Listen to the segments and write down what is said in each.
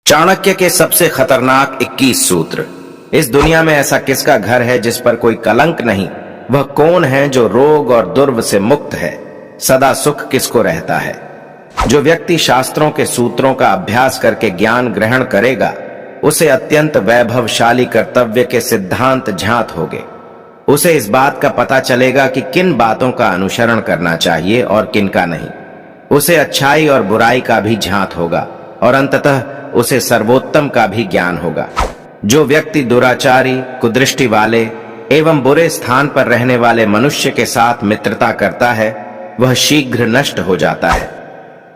चाणक्य के सबसे खतरनाक 21 सूत्र। इस दुनिया में ऐसा किसका घर है जिस पर कोई कलंक नहीं? वह कौन है जो रोग और दुर्व से मुक्त है? सदा सुख किसको रहता है? जो व्यक्ति शास्त्रों के सूत्रों का अभ्यास करके ज्ञान ग्रहण करेगा, उसे अत्यंत वैभवशाली कर्तव्य के सिद्धांत झांत होंगे। उसे इस बात का पता चलेगा कि किन बातों का अनुसरण करना चाहिए और किन का नहीं। उसे अच्छाई और बुराई का भी झांत होगा और अंततः उसे सर्वोत्तम का भी ज्ञान होगा। जो व्यक्ति दुराचारी, कुदृष्टि वाले एवं बुरे स्थान पर रहने वाले मनुष्य के साथ मित्रता करता है, वह शीघ्र नष्ट हो जाता है।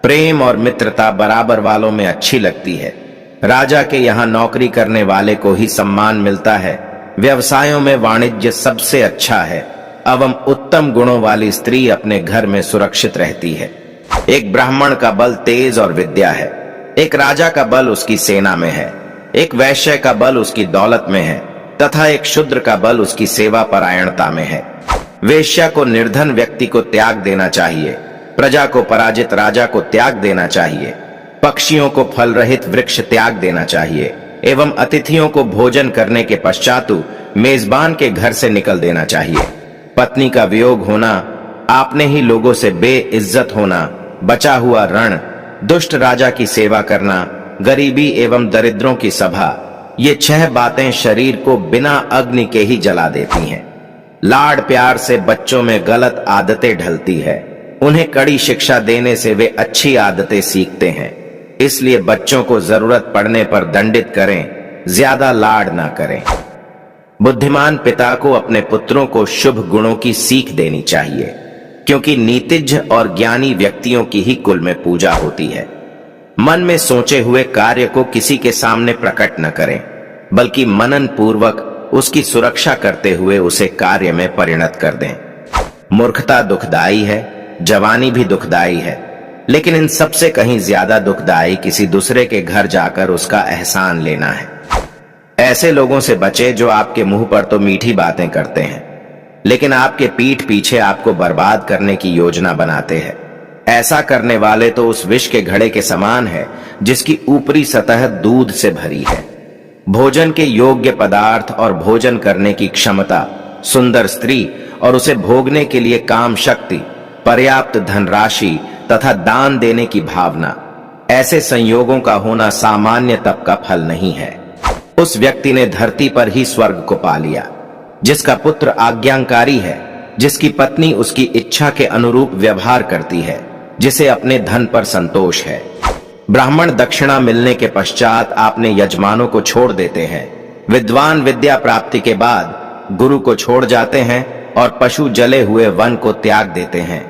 प्रेम और मित्रता बराबर वालों में अच्छी लगती है। राजा के यहाँ नौकरी करने वाले को ही सम्मान मिलता है। व्यवसायों में वाणिज्य सबसे अच्छा है एवं उत्तम गुणों वाली स्त्री अपने घर में सुरक्षित रहती है। एक ब्राह्मण का बल तेज और विद्या है। एक राजा का बल उसकी सेना में है। एक वैश्य का बल उसकी दौलत में है तथा एक शूद्र का बल उसकी सेवा परायणता में है। वेश्या को निर्धन व्यक्ति को त्याग देना चाहिए। प्रजा को पराजित राजा को त्याग देना चाहिए। पक्षियों को फल रहित वृक्ष त्याग देना चाहिए एवं अतिथियों को भोजन करने के पश्चात मेजबान के घर से निकल देना चाहिए। पत्नी का वियोग होना, आपने ही लोगों से बेइज्जत होना, बचा हुआ रण, दुष्ट राजा की सेवा करना, गरीबी एवं दरिद्रों की सभा, ये 6 बातें शरीर को बिना अग्नि के ही जला देती हैं। लाड प्यार से बच्चों में गलत आदतें ढलती है। उन्हें कड़ी शिक्षा देने से वे अच्छी आदतें सीखते हैं। इसलिए बच्चों को जरूरत पड़ने पर दंडित करें, ज्यादा लाड ना करें। बुद्धिमान पिता को अपने पुत्रों को शुभ गुणों की सीख देनी चाहिए, क्योंकि नीतिज्ञ और ज्ञानी व्यक्तियों की ही कुल में पूजा होती है। मन में सोचे हुए कार्य को किसी के सामने प्रकट न करें, बल्कि मनन पूर्वक उसकी सुरक्षा करते हुए उसे कार्य में परिणत कर दें। मूर्खता दुखदाई है, जवानी भी दुखदाई है, लेकिन इन सबसे कहीं ज्यादा दुखदाई किसी दूसरे के घर जाकर उसका एहसान लेना है। ऐसे लोगों से बचे जो आपके मुंह पर तो मीठी बातें करते हैं, लेकिन आपके पीठ पीछे आपको बर्बाद करने की योजना बनाते हैं। ऐसा करने वाले तो उस विष के घड़े के समान है जिसकी ऊपरी सतह दूध से भरी है। भोजन के योग्य पदार्थ और भोजन करने की क्षमता, सुंदर स्त्री और उसे भोगने के लिए काम शक्ति, पर्याप्त धनराशि तथा दान देने की भावना, ऐसे संयोगों का होना सामान्य तप का फल नहीं है। उस व्यक्ति ने धरती पर ही स्वर्ग को पा लिया, जिसका पुत्र आज्ञाकारी है, जिसकी पत्नी उसकी इच्छा के अनुरूप व्यवहार करती है, जिसे अपने धन पर संतोष है। ब्राह्मण दक्षिणा मिलने के पश्चात आपने यजमानों को छोड़ देते हैं। विद्वान विद्या प्राप्ति के बाद गुरु को छोड़ जाते हैं और पशु जले हुए वन को त्याग देते हैं।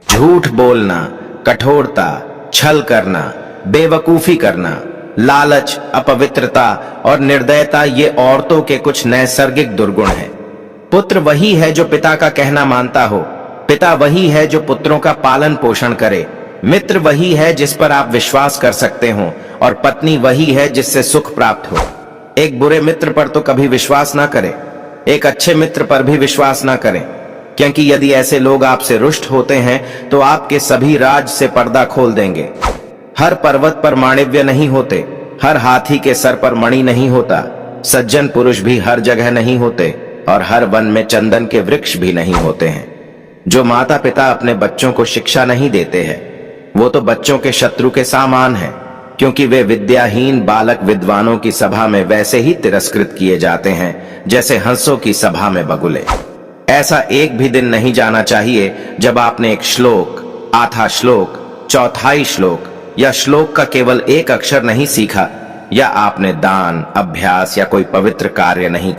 झूठ बोलना, कठोरता, छल करना, बेवकूफी करना, लालच, अपवित्रता और निर्दयता ये औरतों के कुछ नैसर्गिक दुर्गुण हैं। पुत्र वही है जो पिता का कहना मानता हो। पिता वही है जो पुत्रों का पालन पोषण करे। मित्र वही है जिस पर आप विश्वास कर सकते हो और पत्नी वही है जिससे सुख प्राप्त हो। एक बुरे मित्र पर तो कभी विश्वास ना करें, एक अच्छे मित्र पर भी विश्वास ना करें, क्योंकि यदि ऐसे लोग आपसे रुष्ट होते हैं तो आपके सभी राज से पर्दा खोल देंगे। हर पर्वत पर माणिव्य नहीं होते, हर हाथी के सर पर मणि नहीं होता, सज्जन पुरुष भी हर जगह नहीं होते और हर वन में चंदन के वृक्ष भी नहीं होते हैं। जो माता पिता अपने बच्चों को शिक्षा नहीं देते हैं, वो तो बच्चों के शत्रु के समान हैं, क्योंकि वे विद्याहीन बालक विद्वानों की सभा में वैसे ही तिरस्कृत किए जाते हैं जैसे हंसों की सभा में बगुले। ऐसा एक भी दिन नहीं जाना चाहिए जब आपने एक श्लोक, आधा श्लोक, चौथाई श्लोक या श्लोक का केवल एक अक्षर नहीं सीखा, या आपने दान, अभ्यास या कोई पवित्र कार्य नहीं किया।